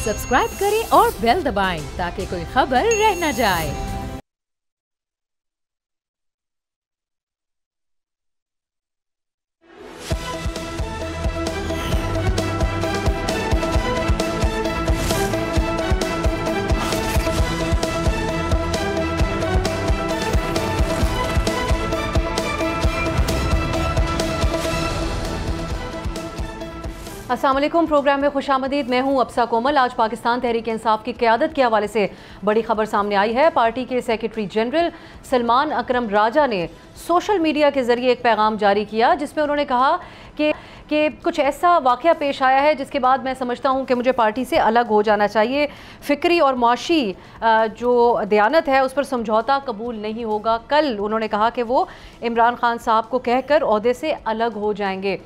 Subscribe करें और bell दबाएं ताकि कोई खबर रह न जाए। अस्सलाम वालेकुम। प्रोग्राम में खुशामदीद। मैं हूं अब्सा कोमल। आज पाकिस्तान तहरीक इंसाफ की क़यादत के हवाले से बड़ी खबर सामने आई है। पार्टी के सेक्रेटरी जनरल सलमान अकरम राजा ने सोशल मीडिया के ज़रिए एक पैगाम जारी किया जिसमें उन्होंने कहा कि कुछ ऐसा वाक़या पेश आया है जिसके बाद मैं समझता हूं कि मुझे पार्टी से अलग हो जाना चाहिए। फ़िक्री और मुआशी जो दयानत है उस पर समझौता कबूल नहीं होगा। कल उन्होंने कहा कि वो इमरान खान साहब को कहकर ओहदे से अलग हो जाएंगे।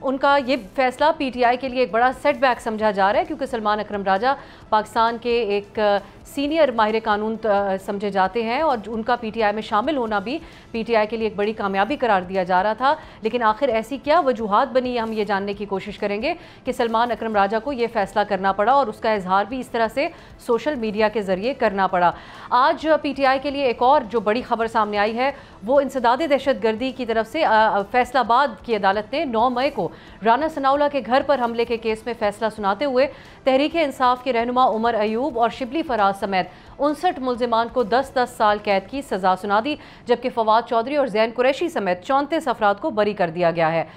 उनका ये फैसला पीटीआई के लिए एक बड़ा सेटबैक समझा जा रहा है क्योंकि सलमान अकरम राजा पाकिस्तान के एक सीनियर माहिर कानून समझे जाते हैं और उनका पीटीआई में शामिल होना भी पीटीआई के लिए एक बड़ी कामयाबी करार दिया जा रहा था। लेकिन आखिर ऐसी क्या वजूहात बनी, हम ये जानने की कोशिश करेंगे कि सलमान अकरम राजा को ये फैसला करना पड़ा और उसका इजहार भी इस तरह से सोशल मीडिया के ज़रिए करना पड़ा। आज पीटीआई के लिए एक और जो बड़ी खबर सामने आई है वो इंसदाद दहशतगर्दी की तरफ से फैसलाबाद की अदालत ने 9 मई को राना सनाउल्लाह के घर पर हमले के केस में फैसला सुनाते हुए तहरीक इंसाफ के रहनुमा उमर अयूब और शिबली फराज समेत 59 मुल्जिमान को 10-10 साल कैद की सज़ा सुना दी, जबकि फवाद चौधरी और जैन कुरैशी समेत 34 अफराद को बरी कर दिया गया है।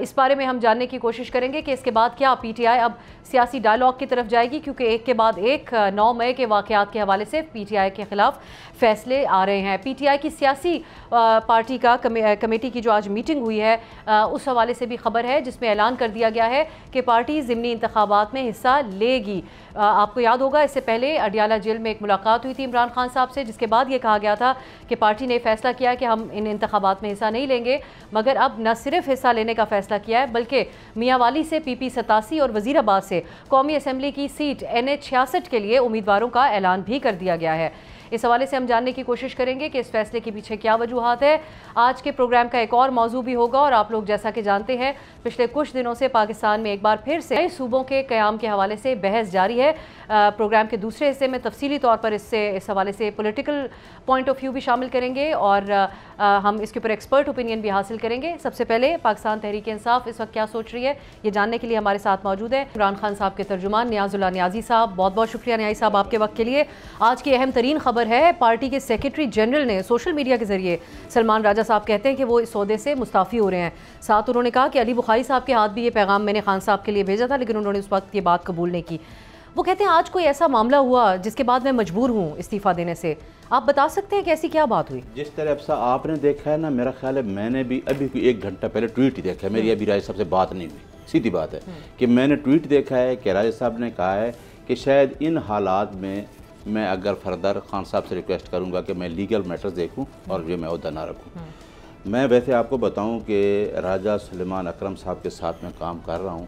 इस बारे में हम जानने की कोशिश करेंगे कि इसके बाद क्या पीटीआई अब सियासी डायलॉग की तरफ जाएगी, क्योंकि एक के बाद एक 9 मई के वाक़यात के हवाले से पीटीआई के ख़िलाफ़ फैसले आ रहे हैं। पीटीआई की सियासी पार्टी का कमेटी की जो आज मीटिंग हुई है उस हवाले से भी खबर है जिसमें ऐलान कर दिया गया है कि पार्टी ज़िमनी इंतखाबात में हिस्सा लेगी। आपको याद होगा इससे पहले अडियाला जेल में एक मुलाकात हुई थी इमरान खान साहब से, जिसके बाद ये कहा गया था कि पार्टी ने फैसला किया कि हम इन इंतखाबात में हिस्सा नहीं लेंगे, मगर अब न सिर्फ हिस्सा लेने का फैसला किया है बल्कि मियांवाली से PP 87 और वजीराबाद से कौमी असम्बली की सीट NH 66 के लिए उम्मीदवारों का ऐलान भी कर दिया गया है। इस हवाले से हम जानने की कोशिश करेंगे कि इस फैसले के पीछे क्या वजूहात है। आज के प्रोग्राम का एक और मौजू भी होगा और आप लोग जैसा कि जानते हैं पिछले कुछ दिनों से पाकिस्तान में एक बार फिर से सूबों के क़याम के हवाले से बहस जारी है। प्रोग्राम के दूसरे हिस्से में तफसीली तौर पर इस हवाले से पॉलिटिकल पॉइंट ऑफ व्यू भी शामिल करेंगे और हम इसके ऊपर एक्सपर्ट ओपिनियन भी हासिल करेंगे। सबसे पहले पाकिस्तान तहरीक इंसाफ इस वक्त क्या सोच रही है ये जानने के लिए हमारे साथ मौजूद है इमरान खान साहब के तर्जुमान नियाज़ुल्लाह नियाज़ी साहब। बहुत बहुत शुक्रिया नियाज़ी साहब आपके वक्त के लिए। आज की अहम तरीन खबर है, पार्टी के सेक्रेटरी जनरल ने सोशल मीडिया के जरिए सलमान राजा साहब कहते हैं कि वो इस सौदे से मुस्ताफ़ी हो रहे हैं। साथ उन्होंने कहा कि अली बुखारी साहब के हाथ भी ये पैगाम मैंने खान साहब के लिए भेजा था लेकिन उन्होंने उस वक्त ये बात कबूल नहीं की। वो कहते हैं आज कोई ऐसा मामला हुआ जिसके बाद मैं मजबूर हूँ इस्तीफ़ा देने से। आप बता सकते हैं कि ऐसी क्या बात हुई? जिस तरह अब आपने देखा है ना, मेरा ख्याल है मैंने भी अभी 1 घंटा पहले ट्वीट ही देखा है। मेरी अभी राजा साहब से बात नहीं हुई, सीधी बात है कि मैंने ट्वीट देखा है कि राजा साहब ने कहा है कि शायद इन हालात में मैं अगर फर्दर खान साहब से रिक्वेस्ट करूंगा कि मैं लीगल मैटर्स देखूं और ये मैं ओहदा ना रखूं। मैं वैसे आपको बताऊं कि राजा सलमान अकरम साहब के साथ मैं काम कर रहा हूं।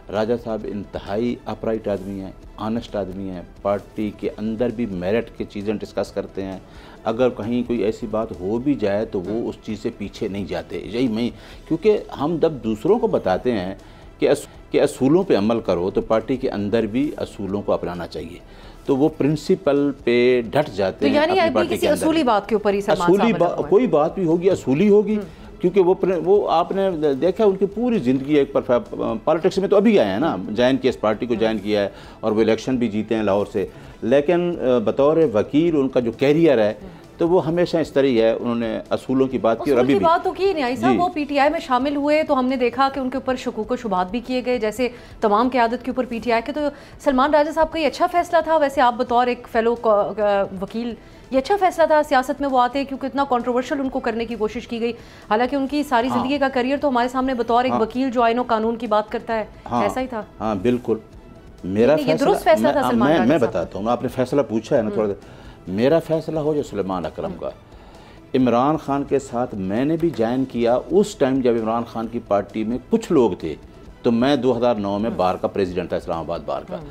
राजा साहब इंतहाई अपराइट आदमी हैं, ऑनेस्ट आदमी हैं, पार्टी के अंदर भी मेरिट की चीज़ें डिस्कस करते हैं। अगर कहीं कोई ऐसी बात हो भी जाए तो वो उस चीज़ से पीछे नहीं जाते। यही मैं, क्योंकि हम जब दूसरों को बताते हैं कि असूलों पे अमल करो तो पार्टी के अंदर भी असूलों को अपनाना चाहिए, तो वो प्रिंसिपल पे डट जाते हैं। यानी अपनी पार्टी किसी के अंदर असूली बात के ऊपर ही कोई बात भी होगी असूली होगी, क्योंकि वो आपने देखा उनकी पूरी ज़िंदगी एक पॉलिटिक्स में तो अभी आए हैं ना, ज्वाइन किया, इस पार्टी को ज्वाइन किया है और वो इलेक्शन भी जीते हैं लाहौर से, लेकिन बतौर वकील उनका जो कैरियर है तो वो हमेशा इस तरह ही है। उन्होंने असूलों की बात की और अभी भी बात तो की नहीं साहब। वो पीटीआई में शामिल हुए तो हमने देखा कि उनके ऊपर शकूक व शुबहात भी किए गए, जैसे तमाम क़यादत के ऊपर पीटीआई के। तो सलमान राजा साहब का ये अच्छा फैसला था। वैसे आप बतौर एक फेलो वकील ये अच्छा फैसला था सियासत में वो आते हैं, क्योंकि इतना कंट्रोवर्शियल उनको करने की कोशिश की गई। हालांकि उनकी सारी ज़िंदगी का करियर तो हमारे सामने बतौर एक वकील जो आईन और कानून की बात करता है ऐसा ही था। हाँ बिल्कुल, मेरा फैसला था। मैं बताता हूँ, आपने फैसला पूछा है ना, थोड़ा मेरा फैसला हो जो सलमान अकरम का। इमरान खान के साथ मैंने भी ज्वाइन किया उस टाइम जब इमरान खान की पार्टी में कुछ लोग थे, तो मैं 2009 में बार का प्रेसिडेंट था, इस्लामाबाद बार का,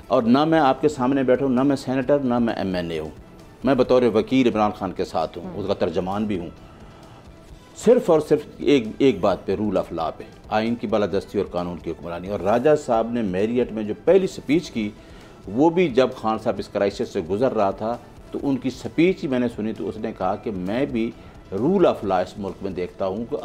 और ना मैं आपके सामने बैठा हूँ, ना मैं सेनेटर, ना मैं MNA हूँ। मैं बतौर वकील इमरान खान के साथ हूँ, उसका तर्जमान भी हूँ। सिर्फ़ और सिर्फ एक बात पे, रूल ऑफ लॉ पे, आइन की बालादस्ती और कानून की हुक्मरानी। और राजा साहब ने मैरियट में जो पहली स्पीच की, वो भी जब खान साहब इस क्राइसिस से गुजर रहा था, तो उनकी स्पीच ही मैंने सुनी, तो उसने कहा कि मैं भी रूल ऑफ लॉ इस मुल्क में देखता हूँ कि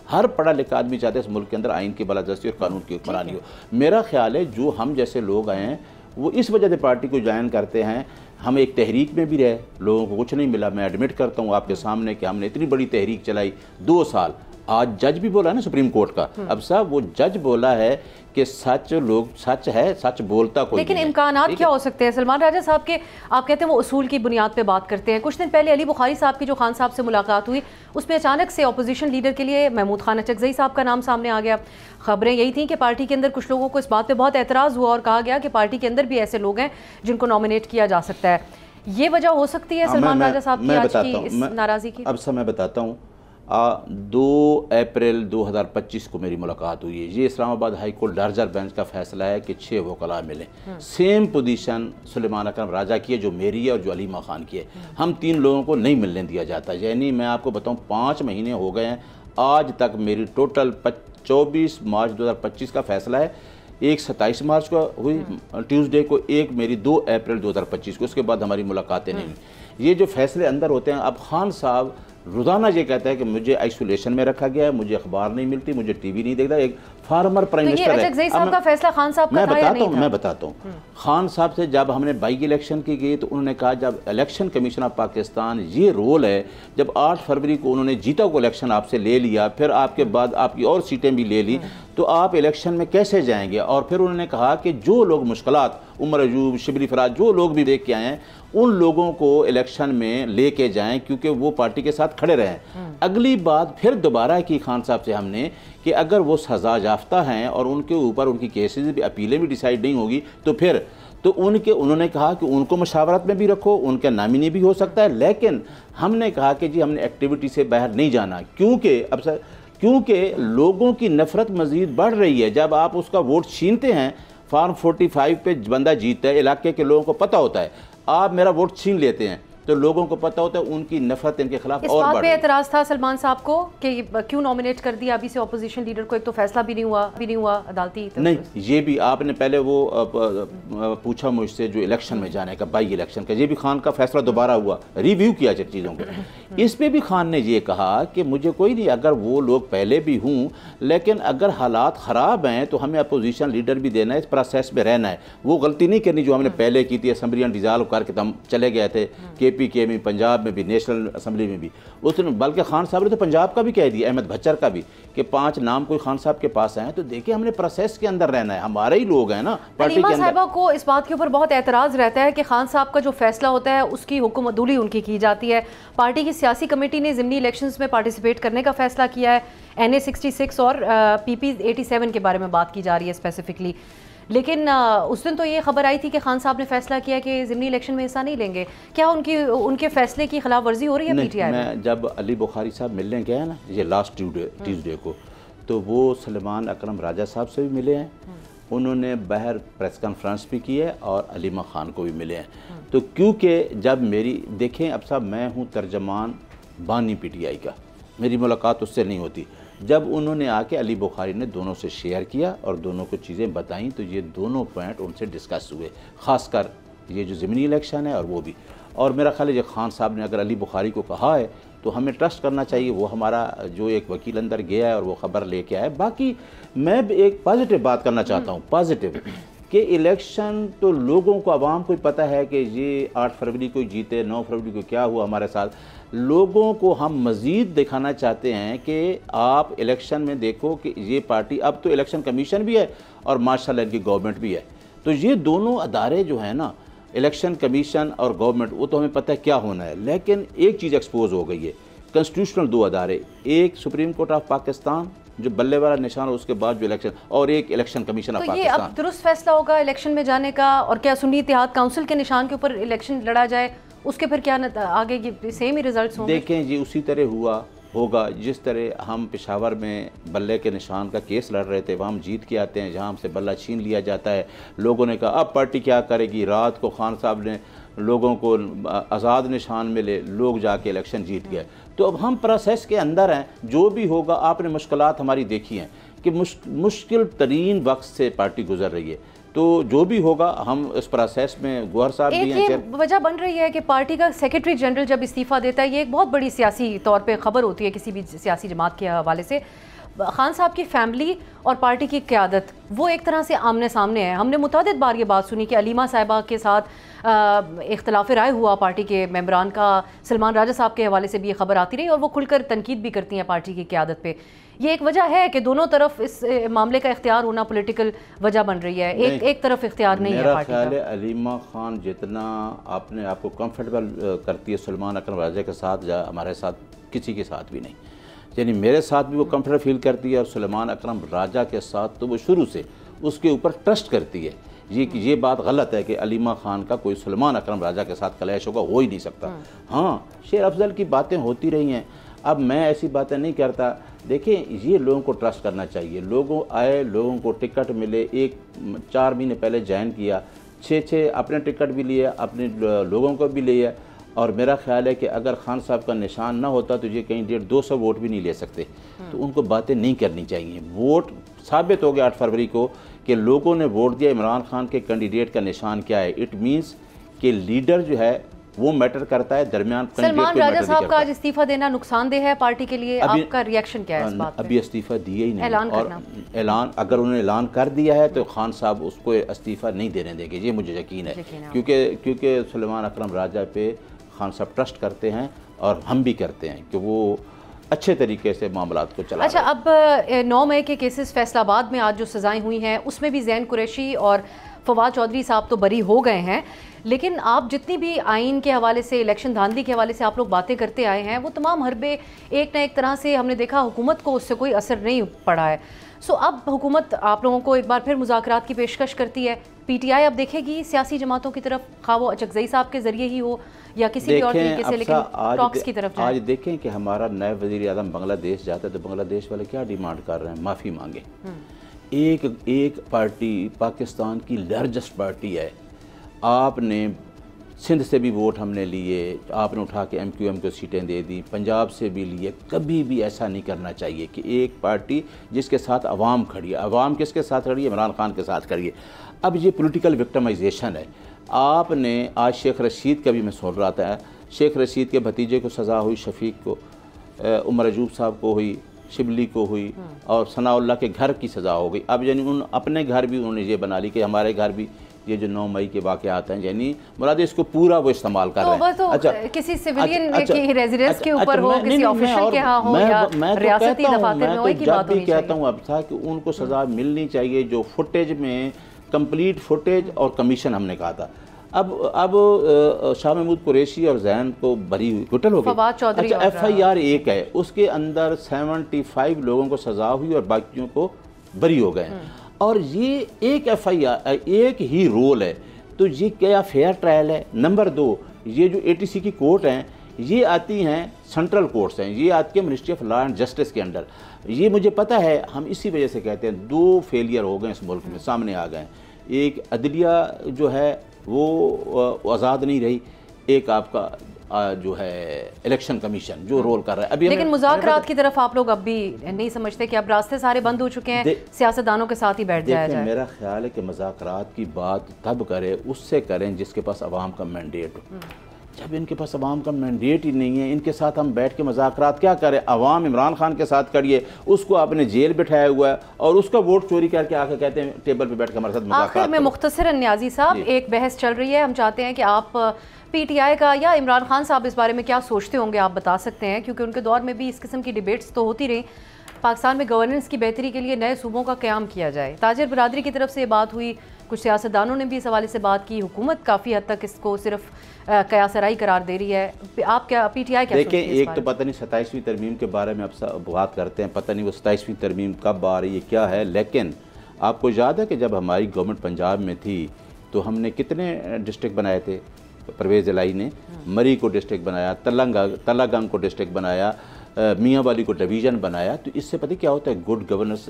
हर पढ़ा लिखा आदमी चाहता है इस मुल्क के अंदर आइन की बालादस्ती और कानून की हुक्मरानी हो। मेरा ख्याल है जो हम जैसे लोग आए हैं वो इस वजह से पार्टी को ज्वाइन करते हैं। हम एक तहरीक में भी रहे, लोगों को कुछ नहीं मिला। मैं एडमिट करता हूँ आपके सामने कि हमने इतनी बड़ी तहरीक चलाई 2 साल। आज जज भी बोला है ना सुप्रीम कोर्ट का, अब साहब वो जज बोला है कि सच है, सच बोलता कोई लेकिन नहीं है। इम्कानात क्या हो सकते हैं सलमान राजा साहब के? आप कहते हैं वो उसूल की बुनियाद पे बात करते हैं। कुछ दिन पहले अली बुखारी साहब की जो खान साहब से मुलाकात हुई, उसमें अचानक से अपोजिशन लीडर के लिए महमूद खान अचकज़ई साहब का नाम सामने आ गया। खबरें यही थी कि पार्टी के अंदर कुछ लोगों को इस बात पर बहुत एतराज़ हुआ और कहा गया कि पार्टी के अंदर भी ऐसे लोग हैं जिनको नॉमिनेट किया जा सकता है। ये वजह हो सकती है सलमान राजा साहब की आज की इस नाराज़गी की? अब सब मैं बताता हूँ। 2 अप्रैल 2025 को मेरी मुलाकात हुई है। ये इस्लामाबाद हाई कोर्ट डार्जर बेंच का फैसला है कि 6 वकला मिले। सेम पोजीशन सुलेमान अकरम राजा की है जो मेरी है और जो अलीमा खान की है। हम 3 लोगों को नहीं मिलने दिया जाता। यानी मैं आपको बताऊं 5 महीने हो गए हैं आज तक मेरी टोटल 24 मार्च 2025 का फैसला है, एक 27 मार्च को हुई ट्यूसडे को, एक मेरी 2 अप्रैल 2025 को। उसके बाद हमारी मुलाकातें नहीं हुई। ये जो फैसले अंदर होते हैं, अब खान साहब रोज़ाना ये कहता है कि मुझे आइसोलेशन में रखा गया है, मुझे अखबार नहीं मिलती, मुझे टीवी नहीं देखता। एक फार्मर प्राइम मिनिस्टर है। अचकज़ई साहब का फैसला खान साहब का था या नहीं था? मैं बताता हूँ। खान साहब से जब हमने बाई इलेक्शन की गई तो उन्होंने कहा जब इलेक्शन कमीशन ऑफ पाकिस्तान ये रोल है, जब 8 फरवरी को उन्होंने जीता को इलेक्शन आपसे ले लिया, फिर आपके बाद आपकी और सीटें भी ले ली, तो आप इलेक्शन में कैसे जाएंगे? और फिर उन्होंने कहा कि जो लोग मुश्किलात, उमर अयूब, शिबली फराज, जो लोग भी देख के आए हैं, उन लोगों को इलेक्शन में लेके जाएं क्योंकि वो पार्टी के साथ खड़े रहें। अगली बात फिर दोबारा की खान साहब से हमने कि अगर वो सजा याफ्ता हैं और उनके ऊपर उनकी केसेस भी, अपीलें भी डिसाइड नहीं होगी तो फिर तो उन्होंने कहा कि उनको मशावरत में भी रखो, उनका नामिनी भी हो सकता है। लेकिन हमने कहा कि जी हमने एक्टिविटी से बाहर नहीं जाना, क्योंकि लोगों की नफरत मज़ीद बढ़ रही है। जब आप उसका वोट छीनते हैं, फॉर्म 45 पे बंदा जीतता है, इलाके के लोगों को पता होता है, आप मेरा वोट छीन लेते हैं तो लोगों को पता होता है, उनकी नफरत इनके खिलाफ और बढ़ रही है। इस बात पे एतराज़ था सलमान साहब को कि क्यों नॉमिनेट कर दिया अभी से अपोजिशन लीडर को? एक तो फैसला भी नहीं हुआ अदालती। नहीं, ये भी आपने पहले वो पूछा मुझसे जो इलेक्शन में जाने का, बाई इलेक्शन का, ये भी खान का फैसला दोबारा हुआ, रिव्यू किया चीज़ों को। इस पे भी खान ने ये कहा कि मुझे कोई नहीं, अगर वो लोग पहले भी हूँ, लेकिन अगर हालात ख़राब हैं तो हमें अपोजिशन लीडर भी देना है, इस प्रोसेस में रहना है। वो गलती नहीं करनी जो हमने पहले की थी, असम्बलियाँ डिज़ाल्व करके हम चले गए थे, KPK में, पंजाब में भी, नेशनल असम्बली में भी। उसने बल्कि खान साहब ने तो पंजाब का भी कह दिया, अहमद भच्चर का भी, कि 5 नाम कोई खान साहब के पास आए। तो देखिए हमने प्रोसेस के अंदर रहना है, हमारे ही लोग हैं ना पार्टी के अंदर। साहिबा को इस बात के ऊपर बहुत एतराज़ रहता है कि खान साहब का जो फैसला होता है उसकी हुक्मअदूली उनकी की जाती है। पार्टी की सियासी कमेटी ने ज़िमनी इलेक्शंस में पार्टिसिपेट करने का फैसला किया है। NA 66 और PP 87 के बारे में बात की जा रही है स्पेसिफिकली। लेकिन उस दिन तो ये खबर आई थी कि खान साहब ने फैसला किया कि ज़िमनी इलेक्शन में हिस्सा नहीं लेंगे। क्या उनके फैसले की खिलाफ वर्जी हो रही है PTI में? मैं जब अली बुखारी साहब मिलने गया ना ये लास्ट ट्यूसडे को, तो वो सलमान अकरम राजा साहब से भी मिले हैं, उन्होंने बाहर प्रेस कॉन्फ्रेंस भी की है और अलीमा खान को भी मिले हैं। तो क्योंकि जब मेरी देखें, अब साहब मैं हूँ तर्जमान बानी PTI का, मेरी मुलाकात उससे नहीं होती। जब उन्होंने आके अली बुखारी ने दोनों से शेयर किया और दोनों को चीज़ें बताईं, तो ये दोनों पॉइंट उनसे डिस्कस हुए, ख़ासकर ये जो ज़िमनी इलेक्शन है और वो भी। और मेरा ख्याल है ये खान साहब ने अगर अली बुखारी को कहा है तो हमें ट्रस्ट करना चाहिए। वो हमारा जो एक वकील अंदर गया है और वो ख़बर लेके आया। बाकी मैं एक पॉजिटिव बात करना चाहता हूँ, पॉजिटिव, कि इलेक्शन तो लोगों को, आवाम को पता है कि ये 8 फरवरी को जीते, 9 फरवरी को क्या हुआ हमारे साथ। लोगों को हम मज़ीद दिखाना चाहते हैं कि आप इलेक्शन में देखो कि ये पार्टी, अब तो इलेक्शन कमीशन भी है और माशाल्लाह इनकी गवर्नमेंट भी है। तो ये दोनों अदारे जो हैं ना, इलेक्शन कमीशन और गवर्नमेंट, वो तो हमें पता है क्या होना है। लेकिन एक चीज़ एक्सपोज हो गई है, कॉन्स्टिट्यूशनल 2 अदारे, एक सुप्रीम कोर्ट ऑफ पाकिस्तान जो बल्ले वाला निशान, उसके बाद जो इलेक्शन, और एक इलेक्शन कमीशन ऑफ पाकिस्तान। ये अब दुरुस्त फैसला होगा इलेक्शन में जाने का? और क्या सुन्नी इत्तेहाद काउंसिल के निशान के ऊपर इलेक्शन लड़ा जाए, उसके फिर क्या आगे सेम ही रिजल्ट्स होंगे? देखें जी, उसी तरह होगा जिस तरह हम पेशावर में बल्ले के निशान का केस लड़ रहे थे, वहाँ हम जीत के आते हैं, जहाँ हमसे बल्ला छीन लिया जाता है। लोगों ने कहा अब पार्टी क्या करेगी। रात को खान साहब ने लोगों को आज़ाद निशान मिले, लोग जाके इलेक्शन जीत गए। तो अब हम प्रोसेस के अंदर हैं, जो भी होगा। आपने मुश्किलात हमारी देखी हैं कि मुश्किल तरीन वक्त से पार्टी गुजर रही है, तो जो भी होगा हम इस प्रोसेस में गौहर साहब भी हैं। एक वजह बन रही है कि पार्टी का सेक्रेटरी जनरल जब इस्तीफ़ा देता है, ये एक बहुत बड़ी सियासी तौर पे खबर होती है किसी भी सियासी जमात के हवाले से। खान साहब की फैमिली और पार्टी की क़यादत वो एक तरह से आमने सामने है। हमने मुतअद्दिद बार ये बात सुनी कि अलीमा साहिबा के साथ इख्तलाफ राय हुआ पार्टी के मेंबरान का। सलमान राजा साहब के हवाले से भी ये खबर आती रही और वो खुलकर तनकीद भी करती हैं पार्टी की क़यादत पे। ये एक वजह है कि दोनों तरफ इस मामले का इख्तियार होना पॉलिटिकल वजह बन रही है, एक तरफ इख्तियार नहीं है पार्टी का। मेरा ख्याल है अलीमा खान जितना अपने आप को कंफर्टेबल करती है सलमान अकरम राजा के साथ, या हमारे साथ किसी के साथ भी नहीं। यानी मेरे साथ भी वो कंफर्टेबल फील करती है और सलमान अकरम राजा के साथ तो वो शुरू से उसके ऊपर ट्रस्ट करती है। ये बात गलत है कि अलीमा खान का कोई सलमान अकरम राजा के साथ क्लैश होगा, हो ही नहीं सकता। हाँ, शेर अफजल की बातें होती रही हैं, अब मैं ऐसी बातें नहीं करता। देखिए, ये लोगों को ट्रस्ट करना चाहिए। लोगों आए, लोगों को टिकट मिले, 4 महीने पहले ज्वाइन किया, 6 अपने टिकट भी लिए, अपने लोगों को भी लिया। और मेरा ख्याल है कि अगर खान साहब का निशान ना होता तो ये कहीं 150-200 वोट भी नहीं ले सकते। तो उनको बातें नहीं करनी चाहिए। वोट साबित हो गया 8 फरवरी को कि लोगों ने वोट दिया। इमरान खान के कैंडिडेट का निशान क्या है? इट मीन्स कि लीडर जो है वो मैटर करता है, दरमियान सलमान राजा साहब का आज इस्तीफा देना नुकसानदेह है पार्टी के लिए। आपका रिएक्शन क्या है इस बात पे? अभी इस्तीफा दिए ही नहीं। ऐलान अगर उन्होंने ऐलान कर दिया है तो खान साहब उसको इस्तीफा नहीं देने देंगे, ये मुझे यकीन है। क्योंकि सलमान अकरम राजा पे खान साहब ट्रस्ट करते हैं और हम भी करते हैं कि वो अच्छे तरीके से मामलात को चला। अच्छा, अब 9 मई के केसेस फैसलाबाद में आज जो सज़ाएं हुई हैं उसमें भी ज़ैन कुरैशी और फवाद चौधरी साहब तो बरी हो गए हैं, लेकिन आप जितनी भी आइन के हवाले से, इलेक्शन धांधली के हवाले से आप लोग बातें करते आए हैं, वो तमाम हरबे एक ना एक तरह से हमने देखा हुकूमत को उससे कोई असर नहीं पड़ा है। सो अब हुकूमत आप लोगों को एक बार फिर मुज़ाकरात की पेशकश करती है। PTI अब देखेगी सियासी जमातों की तरफ, खा वो अचकज़ई साहब के ज़रिए ही हो या किसी भी और तरीके से, लेकिन टॉक्स की तरफ आज देखें कि हमारा नए वज़ीर आज़म बांग्लादेश जाता है तो बांग्लादेश वाले क्या डिमांड कर रहे हैं? माफ़ी मांगे। एक पार्टी पाकिस्तान की लार्जेस्ट पार्टी है, आपने सिंध से भी वोट हमने लिए, आपने उठा के MQM को सीटें दे दी, पंजाब से भी लिए। कभी भी ऐसा नहीं करना चाहिए कि एक पार्टी जिसके साथ अवाम खड़ी है, अवाम किसके साथ खड़ी है? इमरान खान के साथ खड़ी है। अब ये पॉलिटिकल विक्टिमाइजेशन है। आपने आज शेख रशीद का भी मैं सुन रहा था, शेख रशीद के भतीजे को सज़ा हुई, शफीक को, उमर अजूब साहब को हुई, शिबली को हुई, और सनाउल्लाह के घर की सज़ा हो गई। अब यानी उन अपने घर भी उन्होंने ये बना ली कि हमारे घर भी ये जो 9 मई के वाक़यात हैं, यानी मुराद इसको पूरा वो इस्तेमाल कर रहे हैं। तो अच्छा, किसी सिविलियन की रेजिडेंस के ऊपर हो, किसी ऑफिशियल के यहाँ हो या रियासती दफातर में हो, एक ही बात होनी चाहिए। कहता हूँ अब था कि उनको सज़ा मिलनी चाहिए। जो फुटेज में कंप्लीट फुटेज और कमीशन हमने कहा था, अब शाह महमूद कुरैशी और जैन को बरी हुई, टोटल हो गई। अच्छा, FIR 1 है, उसके अंदर 75 लोगों को सज़ा हुई और बाकियों को बरी हो गए। और ये एक FIR, एक ही रोल है, तो ये क्या फेयर ट्रायल है? नंबर 2, ये जो ATC की कोर्ट हैं, ये आती हैं सेंट्रल कोर्ट्स हैं, ये आती है ministry of law and justice के अंडर। ये मुझे पता है, हम इसी वजह से कहते हैं 2 फेलियर हो गए इस मुल्क में, सामने आ गए। एक अदलिया जो है वो आज़ाद नहीं रही, एक आपका जो है इलेक्शन कमीशन जो रोल कर रहा है अभी। लेकिन मुज़ाकरात की तरफ आप लोग अब भी नहीं समझते कि अब रास्ते सारे बंद हो चुके हैं, सियासतदानों के साथ ही बैठ जाया जाए? मेरा ख्याल है कि मुज़ाकरात की बात तब करें, उससे करें जिसके पास अवाम का मैंडेट हो। जब इनके पास अवाम का मैंडेट ही नहीं है, इनके साथ हम बैठ के मुज़ाकरात क्या करें? अवाम इमरान खान के साथ करिए, उसको आपने जेल बिठाया हुआ है और उसका वोट चोरी करके आके कहते हैं टेबल पे बैठ के हमारे साथ मुज़ाकरात। आखिर में मुख्तसरन न्याज़ी साहब, एक बहस चल रही है, हम चाहते हैं कि आप PTI का या इमरान खान साहब इस बारे में क्या सोचते होंगे, आप बता सकते हैं, क्योंकि उनके दौर में भी इस किस्म की डिबेट्स तो होती रही। पाकिस्तान में गवर्नेंस की बेहतरी के लिए नए सूबों का क़याम किया जाए, ताजिर बरादरी की तरफ से बात हुई, कुछ सियासतदानों ने भी इस हवाले से बात की, हुकूमत काफ़ी हद तक इसको सिर्फ कयासराई करार दे रही है। आप क्या PTI क्या देखिए, एक तो पता नहीं 27वीं तरमीम के बारे में अब बात करते हैं, पता नहीं वो 27वीं तरमीम कब आ रही है, क्या है। लेकिन आपको याद है कि जब हमारी गवर्नमेंट पंजाब में थी तो हमने कितने डिस्ट्रिक्ट बनाए थे? परवेज़ इलाही ने मरी को डिस्ट्रिक्ट बनाया, तलागंग को डिस्ट्रिक्ट बनाया, मियाँ वाली को डिवीज़न बनाया। तो इससे पता क्या होता है? गुड गवर्नेंस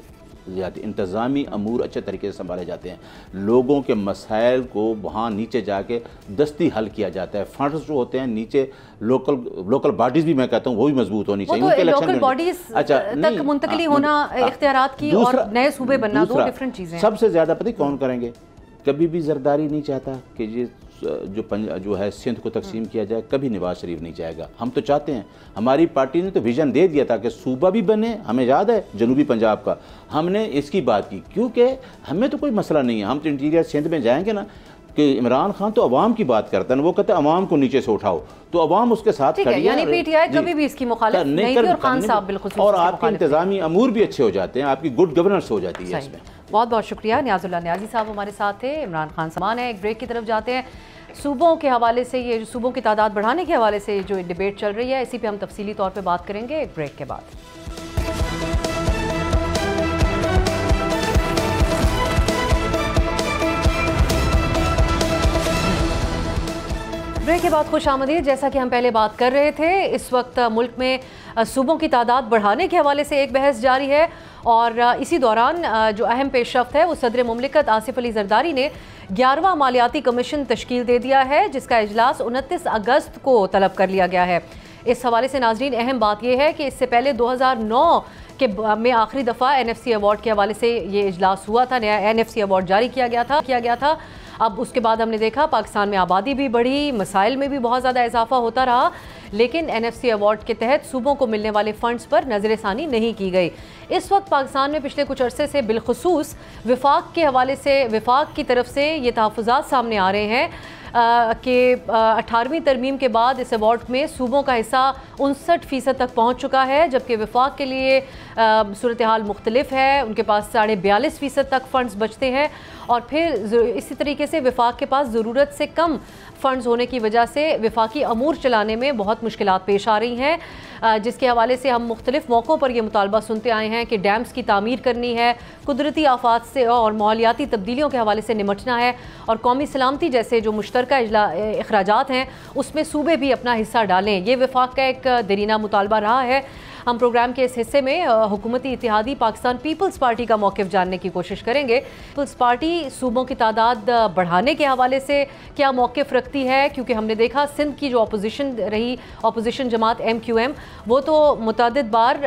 जाती है, इंतज़ामी अमूर अच्छे तरीके से संभाले जाते हैं, लोगों के मसाइल को वहाँ नीचे जाके दस्ती हल किया जाता है। फंड्स जो होते हैं नीचे लोकल बॉडीज़ भी मैं कहता हूँ वो भी मजबूत होनी चाहिए, उनके लोकल बॉडीज तक मुंतकली होना इख्तियारात की और नए सूबे बनना दो डिफरेंट चीज़ें। सबसे ज़्यादा पता कौन करेंगे? कभी भी जरदारी नहीं चाहता कि ये जो है सिंध को तकसीम किया जाए, कभी नवाज शरीफ नहीं चाहेगा। हम तो चाहते हैं, हमारी पार्टी ने तो विजन दे दिया था कि सूबा भी बने, हमें याद है जनूबी पंजाब का, हमने इसकी बात की, क्योंकि हमें तो कोई मसला नहीं है। हम तो इंटीरियर सिंध में जाएंगे ना कि इमरान खान तो अवाम की बात करता है, वो कहते हैं अवाम को नीचे से उठाओ, तो अवाम उसके साथ खड़ी है। यानी पीटीआई कभी भी इसकी मुखालिफ नहीं थी और खान साहब बिल्कुल, और आपके इंतजामी अमूर भी अच्छे हो जाते हैं, आपकी गुड गवर्नेंस हो जाती है इसमें। बहुत बहुत शुक्रिया। नियाजुल्लाह नियाजी साहब हमारे साथ थे। इमरान खान सलमान है। एक ब्रेक की तरफ जाते हैं। सूबों के हवाले से, ये सूबों की तादाद बढ़ाने के हवाले से जो डिबेट चल रही है, इसी पे हम तफसीली तौर पे बात करेंगे एक ब्रेक के बाद। ब्रेक के बाद खुश आमदीद। जैसा कि हम पहले बात कर रहे थे, इस वक्त मुल्क में सूबों की तादाद बढ़ाने के हवाले से एक बहस जारी है और इसी दौरान जो अहम पेशरफ्त है वो सदर मुमलिकत आसिफ अली जरदारी ने 11वां मालियाती कमीशन तश्कील दे दिया है, जिसका इजलास 29 अगस्त को तलब कर लिया गया है। इस हवाले से नाजरीन अहम बात यह है कि इससे पहले 2009 में आखिरी दफ़ा NFC अवार्ड के हवाले से ये इजलास हुआ था, नया NFC अवार्ड जारी किया गया था। अब उसके बाद हमने देखा पाकिस्तान में आबादी भी बढ़ी, मसाइल में भी बहुत ज़्यादा इजाफा होता रहा, लेकिन NFC अवार्ड के तहत सूबों को मिलने वाले फ़ंड्स पर नज़रसानी नहीं की गई। इस वक्त पाकिस्तान में पिछले कुछ अरसे से बिलखुसूस विफाक के हवाले से, विफाक की तरफ से ये तहफ़्फ़ुज़ात सामने आ रहे हैं कि 18वीं तरमीम के बाद इस अवार्ड में सूबों का हिस्सा 59% तक पहुँच चुका है, जबकि विफाक के लिए सूरत हाल मुख्तलिफ है। उनके पास 42.5% तक फ़ंड्स बचते हैं और फिर इसी तरीके से विफाक के पास ज़रूरत से कम फ़ंड्स होने की वजह से विफाकी अमूर चलाने में बहुत मुश्किलात पेश आ रही हैं, जिसके हवाले से हम मुख्तलिफ मौक़ों पर यह मुतालबा सुनते आए हैं कि डैम्स की तामीर करनी है, कुदरती आफात से और माहौलियाती तब्दीलियों के हवाले से निमटना है और कौमी सलामती जैसे जो मुश्तरका अखराजात हैं उसमें सूबे भी अपना हिस्सा डालें। ये विफाक का एक देरीना मुतालबा रहा है। हम प्रोग्राम के इस हिस्से में हुकूमती इत्तेहादी पाकिस्तान पीपल्स पार्टी का मौक़िफ़ जानने की कोशिश करेंगे। पीपल्स पार्टी सूबों की तादाद बढ़ाने के हवाले से क्या मौक़िफ़ रखती है, क्योंकि हमने देखा सिंध की जो अपोजिशन रही, अपोजिशन जमात MQM, वो तो मुतअद्दिद बार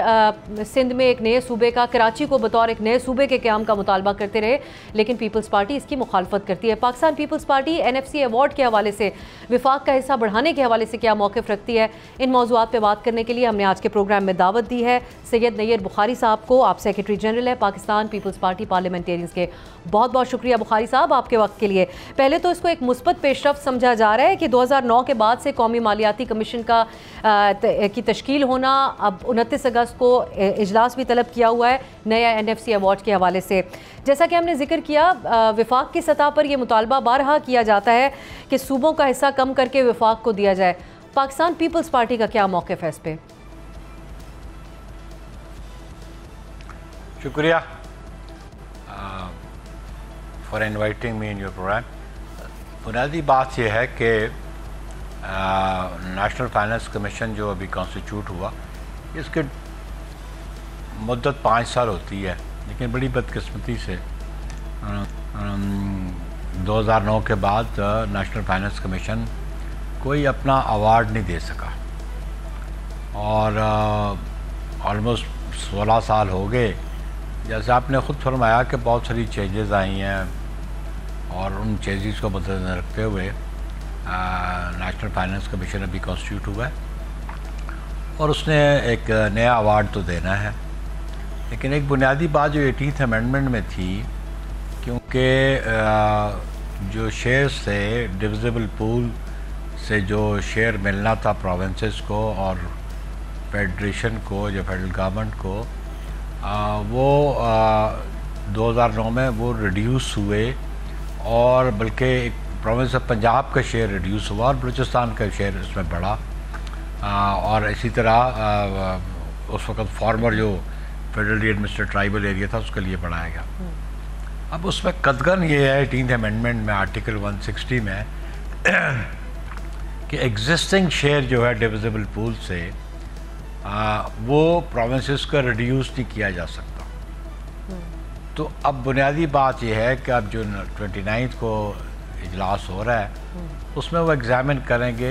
सिंध में एक नए सूबे का, कराची को बतौर एक नए सूबे के क़याम का मुतालबा करते रहे, लेकिन पीपल्स पार्टी इसकी मुखालफत करती है। Pakistan Peoples Party NFC award के हवाले से, विफाक का हिस्सा बढ़ाने के हवाले से क्या मौक़िफ़ रखती है, इन मौज़ूआत पर बात करने के लिए हमने आज के प्रोग्राम में दावत दी है सैयद नैयर बुखारी साहब को। आप सेक्रेटरी जनरल है पाकिस्तान पीपल्स पार्टी पार्लियामेंटेरियंस के। बहुत बहुत शुक्रिया बुखारी साहब आपके वक्त के लिए। पहले तो इसको एक मुस्बत पेशरफ्त समझा जा रहा है कि 2009 के बाद से कौमी मालियाती कमीशन की तश्कील होना, अब 29 अगस्त को इजलास भी तलब किया हुआ है नया NFC अवार्ड के हवाले से। जैसा कि हमने जिक्र किया, विफाक की सतह पर यह मुतालबा बारहा किया जाता है कि सूबों का हिस्सा कम करके विफाक को दिया जाए। पाकिस्तान पीपल्स पार्टी का क्या मौक़िफ़ है इस पर? शुक्रिया for inviting me in your programme. बुनियादी बात यह है कि नेशनल फाइनेंस कमीशन जो अभी कॉन्स्टिट्यूट हुआ, इसकी मुद्दत 5 साल होती है, लेकिन बड़ी बदकिस्मती से 2009 के बाद नेशनल फाइनेंस कमीशन कोई अपना अवार्ड नहीं दे सका और ऑलमोस्ट 16 साल हो गए। जैसे आपने ख़ुद फरमाया कि बहुत सारी चेंजेस आई हैं और उन चेंजेस को मद्देनज़र रखते हुए नेशनल फाइनेंस कमीशन अभी कॉन्स्टिट्यूट हुआ है और उसने एक नया अवार्ड तो देना है। लेकिन एक बुनियादी बात जो 18th अमेंडमेंट में थी, क्योंकि जो शेयर्स थे डिविजिबल पूल से जो शेयर मिलना था प्रोविंसेस को और फेडरेशन को, जो फेडरल गवर्नमेंट को, वो 2009 में वो रिड्यूस हुए और बल्कि एक प्रोविंस ऑफ पंजाब का शेयर रिड्यूस हुआ और बलूचिस्तान का शेयर इसमें बढ़ा और इसी तरह उस वक़्त फॉर्मर जो फेडरली एडमिनिस्ट्रेटेड ट्राइबल एरिया था उसके लिए बढ़ाया गया। अब उसमें कदगन ये है 18th अमेंडमेंट में आर्टिकल 160 में कि एग्जिस्टिंग शेयर जो है डिविजिबल पूल से वो प्रोविंसेस का रिड्यूस नहीं किया जा सकता। तो अब बुनियादी बात यह है कि अब जो 29 को इजलास हो रहा है उसमें वो एग्ज़ामिन करेंगे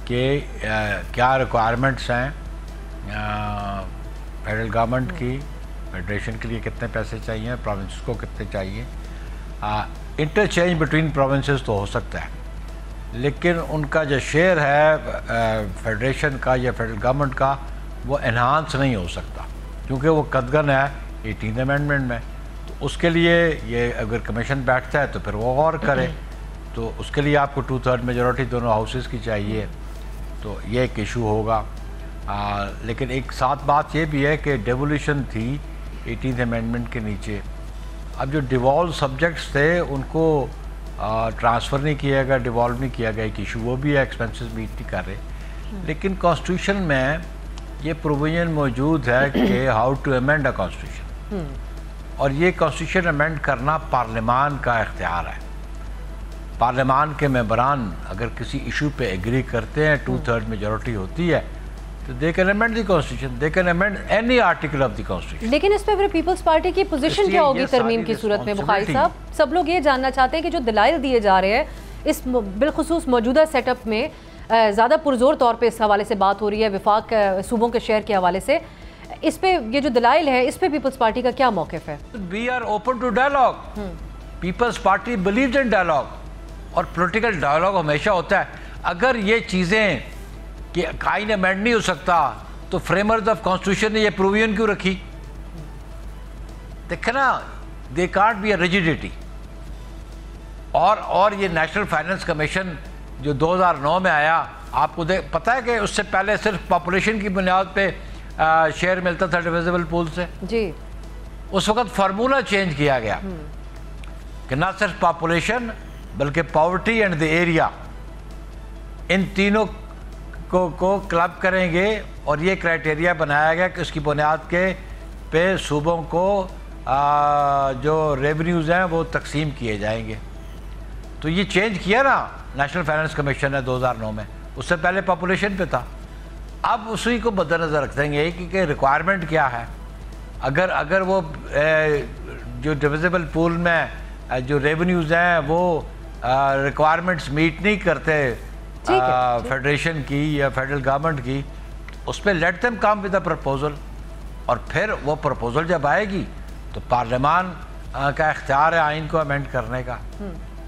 कि क्या रिक्वायरमेंट्स हैं फेडरल गवर्नमेंट की, फेडरेशन के लिए कितने पैसे चाहिए, प्रोविंसेस को कितने चाहिए। इंटरचेंज बिटवीन प्रोविंसेस तो हो सकता है, लेकिन उनका जो शेयर है फेडरेशन का या फेडरल गवर्नमेंट का वो एनहांस नहीं हो सकता, क्योंकि वो कदगन है 18th अमेंडमेंट में। तो उसके लिए ये अगर कमीशन बैठता है तो फिर वो गौर करे, तो उसके लिए आपको 2/3 मेजॉरिटी दोनों हाउसेस की चाहिए, तो ये एक इशू होगा। लेकिन एक साथ बात ये भी है कि डेवोल्यूशन थी 18th अमेंडमेंट के नीचे। अब जो डिवॉल्व सब्जेक्ट्स थे उनको ट्रांसफ़र नहीं किया गया, डिवॉल्व नहीं किया गया, एक इशू वो भी है, एक्सपेंसेस मीट नहीं कर रहे। लेकिन कॉन्स्टिट्यूशन में ये प्रोविजन मौजूद है कि how to amend a constitution, और ये कॉन्स्टिट्यूशन अमेंड करना पार्लियामान का इख्तियार है। पार्लियामान के मेंबरान अगर किसी इशू पे एग्री करते हैं, 2/3 मेजॉरिटी होती है, तो they can amend the constitution, they can amend any article of the constitution. लेकिन इस पे फिर पीपल्स पार्टी की पोजीशन क्या होगी तरमीम की सूरत में? बुखारी साहब, सब लोग ये जानना चाहते हैं कि जो दलाइल दिए जा रहे हैं इस बिलखुसूस मौजूदा सेटअप में, ज़्यादा पुरजोर तौर पे इस हवाले से बात हो रही है विफाक सूबों के शेयर के हवाले से, इस पे ये जो दलाइल है इस पे पीपल्स पार्टी का क्या मौक़िफ़ है? We are open to dialogue, Peoples Party believes in dialogue, और पॉलिटिकल डायलॉग हमेशा होता है। अगर ये चीज़ें कि आइन अमेंड नहीं हो सकता तो फ्रेमर्स ऑफ कॉन्स्टिट्यूशन ने ये प्रोविजन क्यों रखी? देखे ना, they can't be a rigidity. और ये नेशनल फाइनेंस कमीशन जो 2009 में आया, आपको पता है कि उससे पहले सिर्फ पॉपुलेशन की बुनियाद पे शेयर मिलता था डिविजिबल पूल से जी। उस वक्त फार्मूला चेंज किया गया कि ना सिर्फ पॉपुलेशन बल्कि पॉवर्टी एंड द एरिया, इन तीनों को क्लब करेंगे, और ये क्राइटेरिया बनाया गया कि उसकी बुनियाद के पे सूबों को जो रेवेन्यूज़ हैं वो तकसीम किए जाएंगे। तो ये चेंज किया ना नेशनल फाइनेंस कमीशन ने 2009 में, उससे पहले पॉपुलेशन पे था। अब उसी को मद्देनज़र रखेंगे कि रिक्वायरमेंट क्या है। अगर वो जो डिविजिबल पूल में जो रेवेन्यूज़ हैं वो रिक्वायरमेंट्स मीट नहीं करते फेडरेशन की या फेडरल गवर्नमेंट की, उस पर let them come with a proposal, और फिर वो प्रपोजल जब आएगी तो पार्लियामान का इख्तियार है आइन को अमेंड करने का,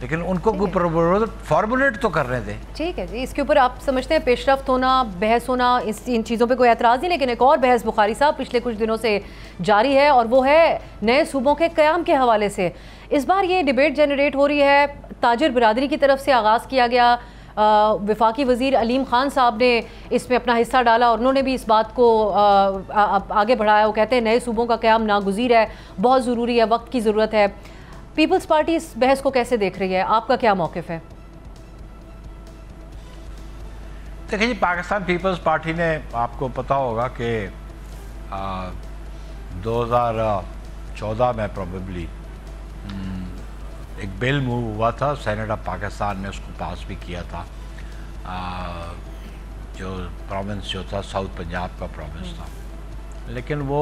लेकिन उनको कोई प्रपोजल फॉर्मुलेट तो करने दें। ठीक है जी, इसके ऊपर आप समझते हैं पेशरफ्त होना, बहस होना, इन चीज़ों पे कोई एतराज़ नहीं। लेकिन एक और बहस बुखारी साहब पिछले कुछ दिनों से जारी है, और वो है नए सूबों के क़याम के हवाले से। इस बार ये डिबेट जनरेट हो रही है, ताजिर बिरादरी की तरफ से आगाज़ किया गया, वफाकी वज़ीर अलीम ख़ान साहब ने इसमें अपना हिस्सा डाला, और उन्होंने भी इस बात को आगे बढ़ाया। वो कहते हैं नए सूबों का क़याम नागुज़ीर है, बहुत ज़रूरी है, वक्त की ज़रूरत है। पीपल्स पार्टी इस बहस को कैसे देख रही है? आपका क्या मौक़िफ़ है? देखिए जी, पाकिस्तान पीपल्स पार्टी ने, आपको पता होगा कि 2014 में प्रोबेबली एक बिल मूव हुआ था, सेनेट ऑफ पाकिस्तान ने उसको पास भी किया था। जो प्रोविंस जो था साउथ पंजाब का प्रोविंस था, लेकिन वो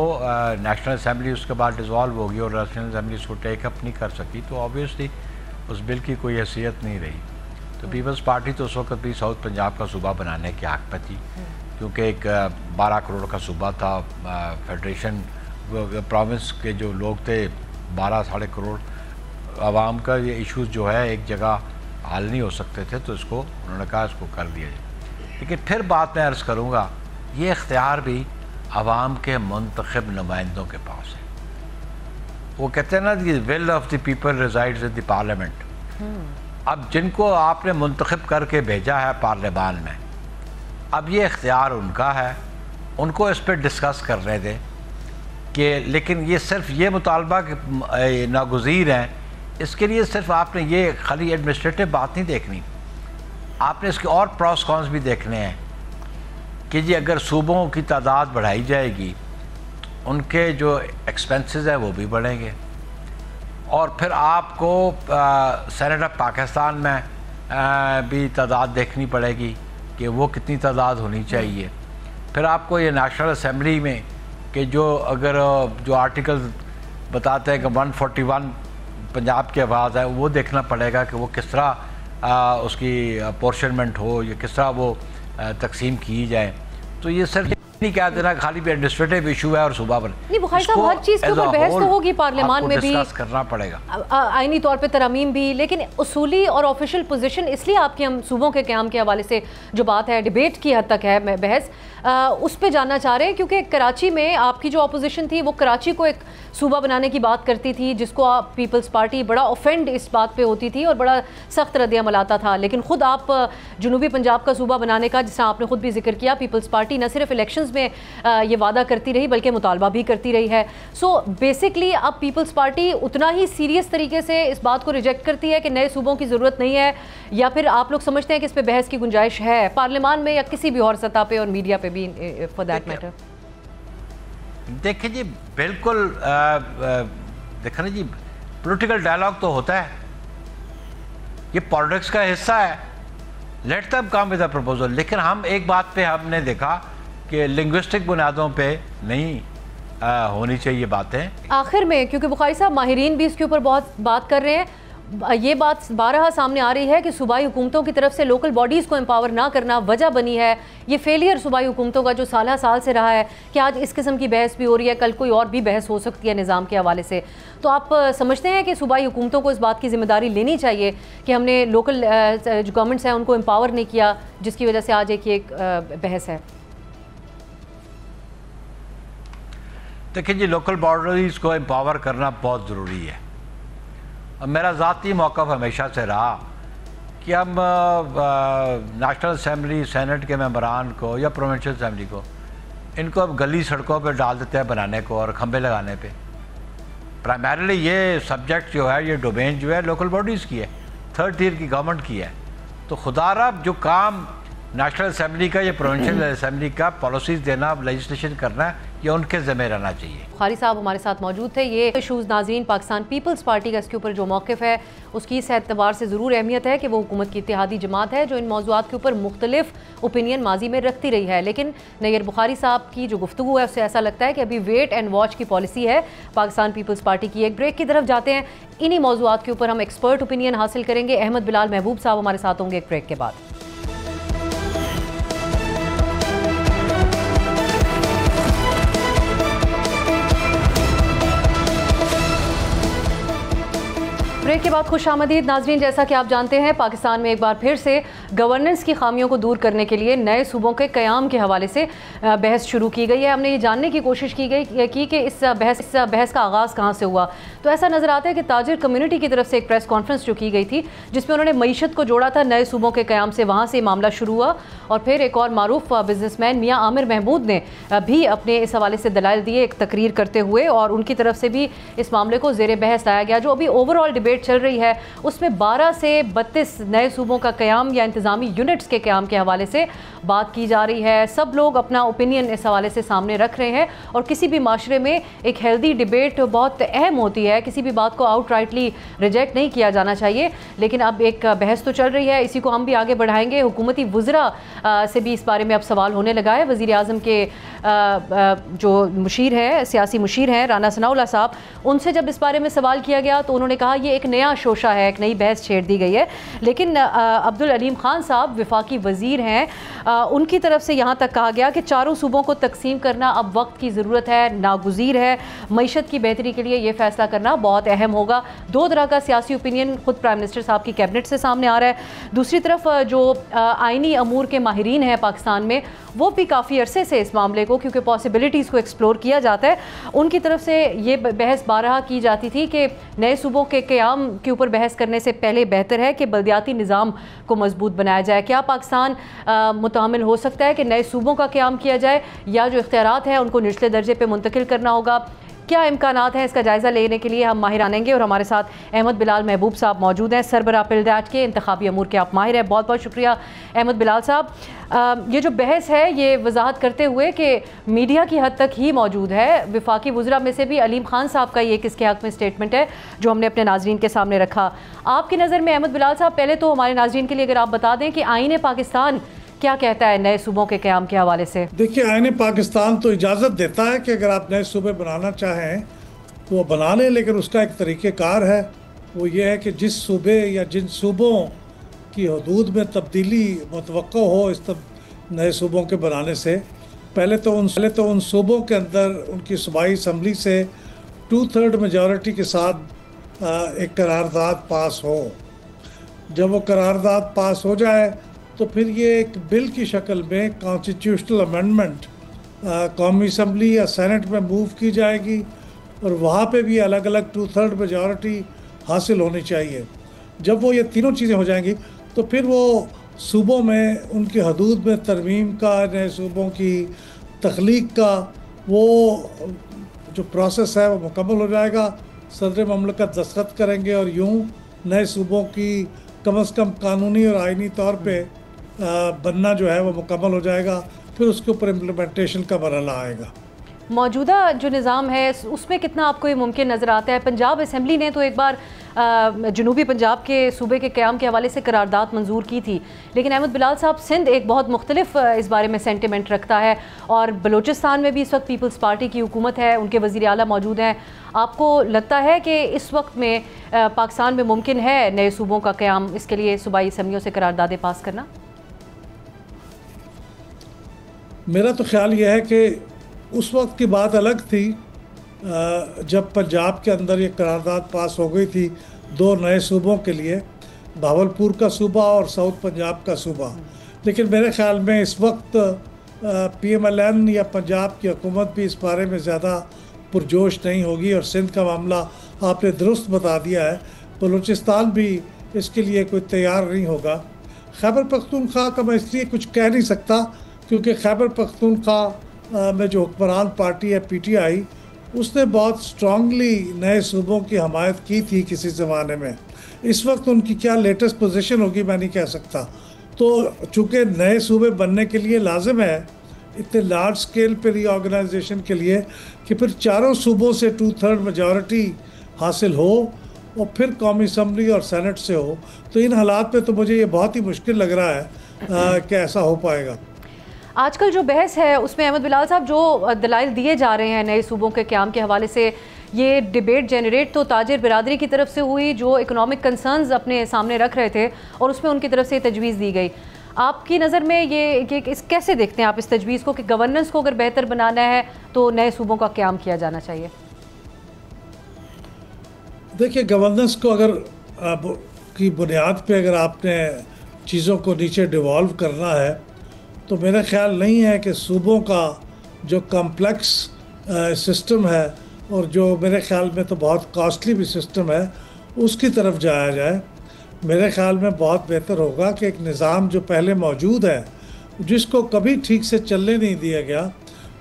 नेशनल असम्बली उसके बाद डिज़ोल्व होगी और नेशनल असम्बली उसको टेकअप नहीं कर सकी, तो ऑब्वियसली उस बिल की कोई हैसियत नहीं रही। तो पीपल्स पार्टी तो उस वक्त भी साउथ पंजाब का सूबा बनाने के हक़ में थी, क्योंकि एक 12 करोड़ का सूबा था। फेडरेशन प्रोविंस के जो लोग थे 12-12.5 करोड़ आवाम का, ये इश्यूज़ जो है एक जगह हल नहीं हो सकते थे, तो इसको उन्होंने कहा इसको कर दिया जाए। लेकिन फिर बात मैं अर्ज़ करूँगा, ये इख्तियार भी आवाम के मुंतखब नुमाइंदों के पास है। वो कहते हैं ना, the will of the people resides in the parliament. अब जिनको आपने मुंतखब करके भेजा है पार्लियामान में, अब ये इख्तियार उनका है, उनको इस पर डिस्कस करने दें कि, लेकिन ये सिर्फ ये मुतालबा कि नागुज़ीर हैं, इसके लिए सिर्फ आपने ये खाली एडमिनिस्ट्रेटिव बात नहीं देखनी, आपने इसके और प्रोस कॉन्स भी देखने हैं कि जी अगर सूबों की तादाद बढ़ाई जाएगी, उनके जो एक्सपेंसेस हैं वो भी बढ़ेंगे, और फिर आपको सेनेट ऑफ पाकिस्तान में भी तादाद देखनी पड़ेगी कि वो कितनी तादाद होनी चाहिए। फिर आपको ये नेशनल असम्बली में कि जो अगर जो आर्टिकल बताते हैं कि 141 पंजाब की आवाज़ है, वो देखना पड़ेगा कि वो किस तरह उसकी अपोर्शनमेंट हो या किस तरह वो तकसीम की जाए। तो ये सिर्फ नहीं कह देना खाली भी एडमिनिस्ट्रेटिव इशू है और सूबा पर नहीं। बुखारी साहब, हर चीज़ के ऊपर बहस तो होगी, पार्लियामान में भी करना पड़ेगा, आईनी तौर पे तरमीम भी, लेकिन उसूली और ऑफिशियल पोजीशन इसलिए आपकी हम सूबों के क़याम के हवाले से जो बात है डिबेट की हद तक है बहस, उस पर जानना चाह रहे हैं क्योंकि कराची में आपकी जो अपोजिशन थी वो कराची को एक सूबा बनाने की बात करती थी, जिसको आप पीपल्स पार्टी बड़ा ऑफेंड इस बात पे होती थी और बड़ा सख्त रद्द-ए-अमल आता था। लेकिन ख़ुद आप जनूबी पंजाब का सूबा बनाने का, जिससे आपने ख़ुद भी जिक्र किया, पीपल्स पार्टी न सिर्फ इलेक्शंस में ये वादा करती रही बल्कि मुतालबा भी करती रही है। सो बेसिकली अब पीपल्स पार्टी उतना ही सीरियस तरीके से इस बात को रिजेक्ट करती है कि नए सूबों की ज़रूरत नहीं है, या फिर आप लोग समझते हैं कि इस पर बहस की गुंजाइश है पार्लियामान में या किसी भी और सतह पे और मीडिया पे भी फॉर दैट मैटर? देखिए जी, बिल्कुल देखा ना जी, पॉलिटिकल डायलॉग तो होता है, ये पॉलिटिक्स का हिस्सा है, let them come with a proposal. लेकिन हम एक बात पे हमने देखा कि लिंग्विस्टिक बुनियादों पे नहीं होनी चाहिए बातें। आखिर में, क्योंकि बुखारी साहब माहिरीन भी इसके ऊपर बहुत बात कर रहे हैं, ये बात बारहा सामने आ रही है कि सूबाई हुकूमतों की तरफ से लोकल बॉडीज़ को एम्पावर ना करना वजह बनी है, ये फेलियर सूबाई हुकूमतों का जो साल से रहा है कि आज इस किस्म की बहस भी हो रही है, कल कोई और भी बहस हो सकती है निज़ाम के हवाले से। तो आप समझते हैं कि सूबाई हुकूमतों को इस बात की जिम्मेदारी लेनी चाहिए कि हमने लोकल जो गवर्नमेंट्स हैं उनको एम्पावर नहीं किया, जिसकी वजह से आज एक बहस है? देखिए जी, लोकल बॉडीज़ को एम्पावर करना बहुत ज़रूरी है। और मेरा ज़ाती मौक़िफ़ हमेशा से रहा कि हम नेशनल असम्बली, सेनेट के मेंबरान को या प्रोविंशियल असम्बली को, इनको अब गली सड़कों पे डाल देते हैं बनाने को और खंबे लगाने पे। प्राइमरीली ये सब्जेक्ट जो है, ये डोमेन जो है लोकल बॉडीज़ की है, थर्ड टियर की गवर्नमेंट की है। तो खुदारा जो काम नेशनल असम्बली का या प्रोविंशियल असम्बली का पॉलिसीज़ देना, लेजिस्लेशन करना, ये उनके ज़िम्मे रहना चाहिए। बुखारी साहब हमारे साथ मौजूद थे। ये इशूज़ नाज़रीन, पाकिस्तान पीपल्स पार्टी का इसके ऊपर जो मौक़िफ़ है उसकी इस एतबार से ज़रूर अहमियत है कि वो हुकूमत की इत्तेहादी जमात है जो इन मौज़ूआत के ऊपर मुख्तलिफ ओपिनियन माजी में रखती रही है। लेकिन नैयर बुखारी साहब की जो गुफ्तगू है उससे ऐसा लगता है कि अभी वेट एंड वॉच की पॉलिसी है पाकिस्तान पीपल्स पार्टी की। एक ब्रेक की तरफ जाते हैं, इन्हीं मौज़ूआत के ऊपर हम एक्सपर्ट ओपिनियन हासिल करेंगे। अहमद बिलाल महबूब साहब हमारे साथ होंगे एक ब्रेक के बाद। ब्रेक के बाद खुशामदीद नाजरीन, जैसा कि आप जानते हैं पाकिस्तान में एक बार फिर से गवर्नेंस की खामियों को दूर करने के लिए नए सूबों के क़याम के हवाले से बहस शुरू की गई है। हमने ये जानने की कोशिश की कि इस बहस का आगाज़ कहाँ से हुआ। तो ऐसा नज़र आता है कि ताजिर कम्यूनिटी की तरफ से एक प्रेस कॉन्फ्रेंस जो की गई थी जिसमें उन्होंने मईशत को जोड़ा था नए सूबों के क़याम से, वहाँ से मामला शुरू हुआ। और फिर एक और मारूफ बिजनेसमैन मियाँ आमिर महमूद ने भी अपने इस हवाले से दलाइल दिए एक तकरीर करते हुए, और उनकी तरफ से भी इस मामले को ज़ेर बहस लाया गया। जो अभी ओवरऑल डिबेट चल रही है उसमें 12 से 32 नए सूबों का क़याम या इंतज़ामी यूनिट्स के क़याम के हवाले से बात की जा रही है। सब लोग अपना ओपिनियन इस हवाले से सामने रख रहे हैं और किसी भी माशरे में एक हेल्दी डिबेट बहुत अहम होती है। किसी भी बात को आउटराइटली रिजेक्ट नहीं किया जाना चाहिए। लेकिन अब एक बहस तो चल रही है, इसी को हम भी आगे बढ़ाएंगे। हुकूमती वज़रा से भी इस बारे में अब सवाल होने लगा है। वज़ीर आज़म के जो मुशीर हैं, सियासी मुशीर हैं राना सनाउल्लाह साहब, उनसे जब इस बारे में सवाल किया गया तो उन्होंने कहा ये एक नया शोशा है, एक नई बहस छेड़ दी गई है। लेकिन अब्दुल अलीम खान साहब वफाकी वज़ीर हैं, उनकी तरफ से यहाँ तक कहा गया कि चारों सूबों को तकसीम करना अब वक्त की ज़रूरत है, नागुज़ीर है। मईशत की बेहतरी के लिए ये फ़ैसला करना बहुत अहम होगा। दो तरह का सियासी ओपिनियन खुद प्राइम मिनिस्टर साहब की कैबिनेट से सामने आ रहा है। दूसरी तरफ जो आइनी अमूर के माहिरीन हैं पाकिस्तान में, वो भी काफ़ी अरसे से इस मामले को, क्योंकि पॉसिबिलिटीज़ को एक्सप्लोर किया जाता है, उनकी तरफ से ये बहस बारहा की जाती थी कि नए सूबों के क़याम के ऊपर बहस करने से पहले बेहतर है कि बल्दियाती निज़ाम को मजबूत बनाया जाए। क्या पाकिस्तान मुतहम्मिल हो सकता है कि नए सूबों का क़याम किया जाए, या जो इख्तियारात हैं उनको निचले दर्जे पर मुंतकिल करना होगा? क्या इम्कानात हैं, इसका जायज़ा लेने के लिए हम माहिर आनेंगे। और हमारे साथ अहमद बिलाल महबूब साहब मौजूद हैं, सरबराह पिलडैट के इंतखाबी अमूर के आप माहिर हैं। बहुत बहुत शुक्रिया अहमद बिलाल साहब। ये जो बहस है ये वजाहत करते हुए कि मीडिया की हद तक ही मौजूद है। वफाकी वज़रा में से भी अलीम खान साहब का ये किसके हक़ में स्टेटमेंट है जो हमने अपने नाज़रीन के सामने रखा। आपकी नज़र में अहमद बिलाल साहब, पहले तो हमारे नाज़रीन के लिए अगर आप बता दें कि आईन पाकिस्तान क्या कहता है नए सूबों के क़याम के हवाले से? देखिए, आईन पाकिस्तान तो इजाज़त देता है कि अगर आप नए सूबे बनाना चाहें तो वो बना लें, लेकिन उसका एक तरीक़ेकार है। वो ये है कि जिस सूबे या जिन सूबों की हदूद में तब्दीली मुतवक्को हो इस नए सूबों के बनाने से, पहले तो उन सूबों के अंदर उनकी सूबाई असम्बली से 2/3 मेजॉरिटी के साथ एक करारदाद पास हो। जब वो करारदाद पास हो जाए तो फिर ये एक बिल की शक्ल में कॉन्स्टिट्यूशनल अमेंडमेंट कौमी असम्बली या सेनेट में मूव की जाएगी और वहाँ पे भी अलग अलग 2/3 मेजॉरिटी हासिल होनी चाहिए। जब वो ये तीनों चीज़ें हो जाएंगी तो फिर वो सूबों में उनकी हदूद में तरमीम का, नए सूबों की तख्लीक का वो जो प्रोसेस है वो मुकम्मल हो जाएगा। सदर ममलकत दस्तखत करेंगे और यूँ नए सूबों की कम अज़ कम कानूनी और आइनी तौर पे बनना जो है वो मुकम्मल हो जाएगा। फिर उसके ऊपर इम्प्लीमेंटेशन का मरहला आएगा। मौजूदा जो निज़ाम है उसमें कितना आपको ये मुमकिन नज़र आता है? पंजाब असम्बली ने तो एक बार जनूबी पंजाब के सूबे के क़याम के हवाले से करारदाद मंजूर की थी, लेकिन अहमद बिलाल साहब, सिंध एक बहुत मुख्तलिफ इस बारे में सेंटिमेंट रखता है और बलूचिस्तान में भी इस वक्त पीपल्स पार्टी की हुकूमत है, उनके वज़ीर आला मौजूद हैं। आपको लगता है कि इस वक्त में पाकिस्तान में मुमकिन है नए सूबों का क़याम, इसके लिए सूबाई असम्बलियों से करारदादें पास करना? मेरा तो ख्याल यह है कि उस वक्त की बात अलग थी जब पंजाब के अंदर ये करारदाद पास हो गई थी 2 नए सूबों के लिए, भावलपुर का सूबा और साउथ पंजाब का सूबा। लेकिन मेरे ख्याल में इस वक्त PMLN या पंजाब की हुकूमत भी इस बारे में ज़्यादा पुरजोश नहीं होगी और सिंध का मामला आपने दुरुस्त बता दिया है। बलूचिस्तान भी इसके लिए कोई तैयार नहीं होगा। खैबर पख्तूनख्वा का मैं इसलिए कुछ कह नहीं सकता क्योंकि खैबर पख्तूनख्वा में जो हुक्मरान पार्टी है PTI, उसने बहुत स्ट्रांगली नए सूबों की हमायत की थी किसी ज़माने में। इस वक्त उनकी क्या लेटेस्ट पोजीशन होगी मैं नहीं कह सकता। तो चूँकि नए सूबे बनने के लिए लाजिम है इतने लार्ज स्केल पे रीऑर्गेनाइजेशन के लिए कि फिर चारों सूबों से 2/3 मेजॉरिटी हासिल हो और फिर कौमी असम्बली और सेनेट से हो, तो इन हालात में तो मुझे ये बहुत ही मुश्किल लग रहा है कि ऐसा हो पाएगा। आजकल जो बहस है उसमें अहमद बिलाल साहब जो दलाइल दिए जा रहे हैं नए सूबों के क़याम के हवाले से, ये डिबेट जनरेट तो ताजिर बिरादरी की तरफ से हुई जो इकोनॉमिक कंसर्न्स अपने सामने रख रहे थे और उसमें उनकी तरफ से तजवीज़ दी गई। आपकी नज़र में ये कैसे देखते हैं आप इस तजवीज़ को कि गवर्नेंस को अगर बेहतर बनाना है तो नए सूबों का क़याम किया जाना चाहिए? देखिए, गवर्नेंस को अगर की बुनियाद पे अगर आपने चीज़ों को नीचे डिवॉल्व करना है तो मेरा ख्याल नहीं है कि सूबों का जो कॉम्प्लेक्स सिस्टम है और जो मेरे ख्याल में तो बहुत कॉस्टली भी सिस्टम है उसकी तरफ जाया जाए। मेरे ख्याल में बहुत बेहतर होगा कि एक निज़ाम जो पहले मौजूद है जिसको कभी ठीक से चलने नहीं दिया गया,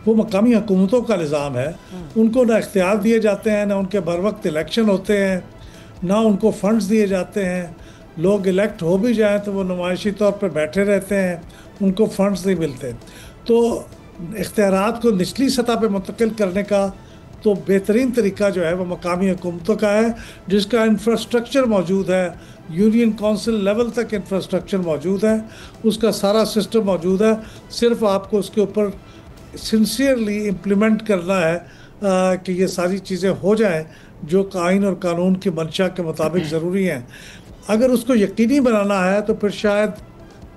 वो मकामी हुकूमतों का निज़ाम है। उनको ना इख्तियार दिए जाते हैं, ना उनके बर वक्त इलेक्शन होते हैं, ना उनको फंड्स दिए जाते हैं। लोग इलेक्ट हो भी जाएँ तो वो नुमाइशी तौर पर बैठे रहते हैं, उनको फंड्स नहीं मिलते। तो इख्तियारात को निचली सतह पे मुंतकिल करने का तो बेहतरीन तरीका जो है वो मकामी हुकूमतों का है जिसका इंफ्रास्ट्रक्चर मौजूद है, यूनियन काउंसिल लेवल तक इंफ्रास्ट्रक्चर मौजूद है, उसका सारा सिस्टम मौजूद है। सिर्फ आपको उसके ऊपर सिंसियरली इम्प्लीमेंट करना है कि ये सारी चीज़ें हो जाएं जो आइन और कानून की मंशा के मुताबिक ज़रूरी हैं। अगर उसको यकीनी बनाना है तो फिर शायद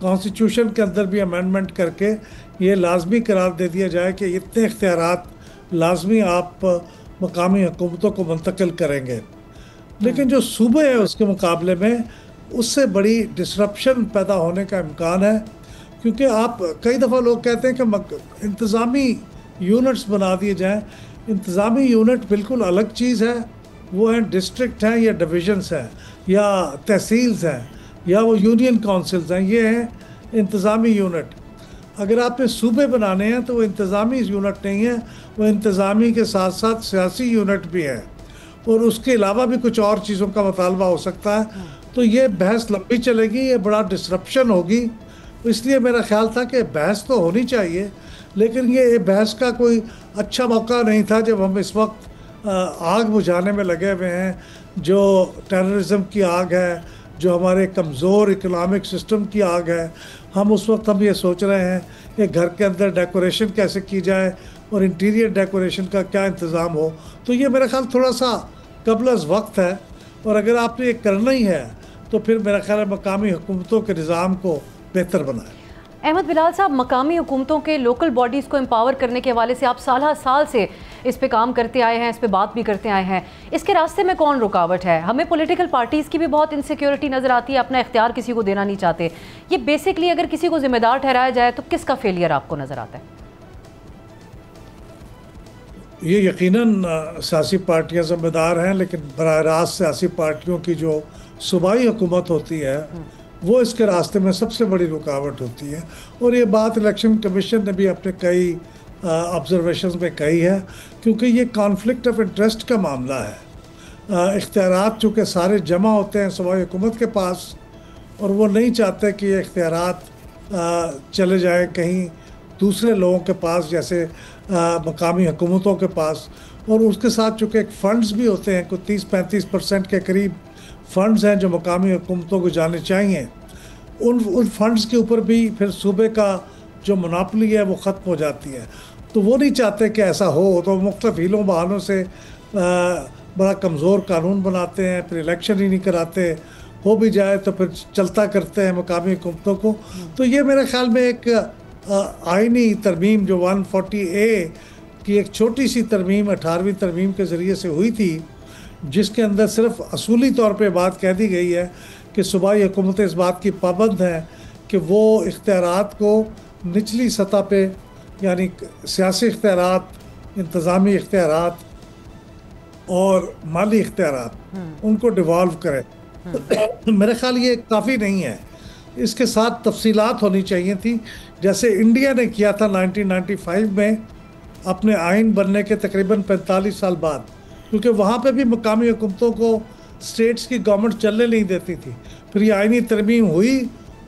कॉन्स्टिट्यूशन के अंदर भी अमेंडमेंट करके ये लाजमी करार दे दिया जाए कि इतने इख्तियारात लाजमी आप मकामी हुकूमतों को मुंतकिल करेंगे। लेकिन जो सूबे हैं उसके मुकाबले में उससे बड़ी डिसरप्शन पैदा होने का इम्कान है, क्योंकि आप कई दफ़ा लोग कहते हैं कि इंतज़ामी यूनिट्स बना दिए जाएँ। इंतज़ामी यूनिट बिल्कुल अलग चीज़ है, वो हैं डिस्ट्रिक्ट हैं या डिविजन्स हैं या तहसील्स हैं या वो यूनियन काउंसिल्स हैं, ये हैं इंतज़ामी यूनिट। अगर आपने सूबे बनाने हैं तो वो इंतज़ामी यूनिट नहीं है, वो इंतज़ामी के साथ साथ सियासी यूनिट भी है और उसके अलावा भी कुछ और चीज़ों का मुतालबा हो सकता है। तो ये बहस लंबी चलेगी, ये बड़ा डिसरप्शन होगी। इसलिए मेरा ख्याल था कि बहस तो होनी चाहिए, लेकिन ये बहस का कोई अच्छा मौका नहीं था जब हम इस वक्त आग बुझाने में लगे हुए हैं, जो टेररिज्म की आग है, जो हमारे कमज़ोर इकोनॉमिक सिस्टम की आग है। हम उस वक्त हम ये सोच रहे हैं कि घर के अंदर डेकोरेशन कैसे की जाए, और इंटीरियर डेकोरेशन का क्या इंतज़ाम हो। तो ये मेरा ख्याल थोड़ा सा कबल अज़ वक्त है, और अगर आपने ये करना ही है तो फिर मेरा ख्याल है मकामी हुकूमतों के निज़ाम को बेहतर बनाए। अहमद बिलाल साहब, मकामी हुकूमतों के लोकल बॉडीज़ को एम्पावर करने के हवाले से आप साल से इस पे काम करते आए हैं, इस पे बात भी करते आए हैं। इसके रास्ते में कौन रुकावट है? हमें पॉलिटिकल पार्टीज़ की भी बहुत इनसिक्योरिटी नज़र आती है, अपना इख्तियार किसी को देना नहीं चाहते। ये बेसिकली अगर किसी को जिम्मेदार ठहराया जाए तो किसका फेलियर आपको नज़र आता है? ये यकीनन सियासी पार्टियां ज़िम्मेदार हैं, लेकिन बराह रास्त सियासी पार्टियों की जो सूबाई हुकूमत होती है वो इसके रास्ते में सबसे बड़ी रुकावट होती है। और ये बात इलेक्शन कमीशन ने भी अपने कई ऑब्जर्वेशंस में कही है, क्योंकि ये कॉन्फ्लिक्ट ऑफ इंटरेस्ट का मामला है। इख्तियारात चूँकि सारे जमा होते हैं सूबाई हुकूमत के पास, और वो नहीं चाहते कि ये इख्तियारात चले जाए कहीं दूसरे लोगों के पास, जैसे मकामी हुकूमतों के पास। और उसके साथ चूँकि फ़ंड्स भी होते हैं, कुछ 30-35% के करीब फ़ंड्स हैं जो मकामी हुकूमतों को जाने चाहिए। उन फ़ंड्स के ऊपर भी फिर सूबे का जो मोनोपोली है वो ख़त्म हो जाती है। तो वो नहीं चाहते कि ऐसा हो, तो मुख्तलिफ हीलों बहानों से बड़ा कमज़ोर कानून बनाते हैं, फिर इलेक्शन ही नहीं कराते, हो भी जाए तो फिर चलता करते हैं मकामी हुकूमतों को। तो ये मेरे ख़्याल में एक आइनी तरमीम जो 140A की एक छोटी सी तरमीम 18वीं तरमीम के ज़रिए से हुई थी, जिसके अंदर सिर्फ असूली तौर पे बात कह दी गई है कि सूबाई हुकूमतें इस बात की पाबंद हैं कि वो इख्तियारात को निचली सतह पे, यानी सियासी इख्तियारात, इंतज़ामी इख्तियारात और माली इख्तियारात, उनको डिवॉल्व करें। मेरे ख्याल ये काफ़ी नहीं है, इसके साथ तफसीलात होनी चाहिए थी, जैसे इंडिया ने किया था 1995 में अपने आइन बनने के तकरीबन 45 साल बाद, क्योंकि वहाँ पे भी मकामी हुकूमतों को स्टेट्स की गवर्नमेंट चलने नहीं देती थी। फिर ये आइनी तरमीम हुई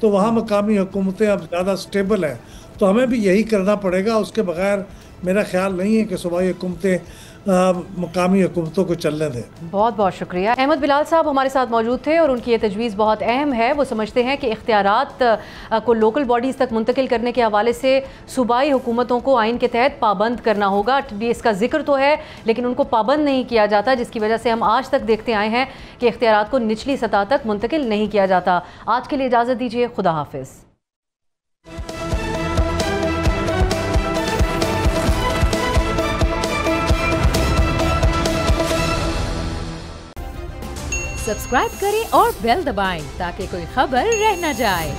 तो वहाँ मकामी हुकूमतें अब ज़्यादा स्टेबल हैं। तो हमें भी यही करना पड़ेगा, उसके बगैर मेरा ख्याल नहीं है कि सूबाई हुकूमतें मकामी हुकूमतों को चलने दें। बहुत बहुत शुक्रिया। अहमद बिलाल साहब हमारे साथ मौजूद थे और उनकी ये तजवीज़ बहुत अहम है। वो समझते हैं कि इख्तियारात को लोकल बॉडीज़ तक मुंतकिल करने के हवाले से सूबाई हुकूमतों को आइन के तहत पाबंद करना होगा। भी इसका जिक्र तो है लेकिन उनको पाबंद नहीं किया जाता, जिसकी वजह से हम आज तक देखते आए हैं कि इख्तियारात को निचली सतह तक मुंतकिल नहीं किया जाता। आज के लिए इजाज़त दीजिए, खुदा हाफिज़। सब्सक्राइब करें और बेल दबाएं ताकि कोई खबर रह न जाए।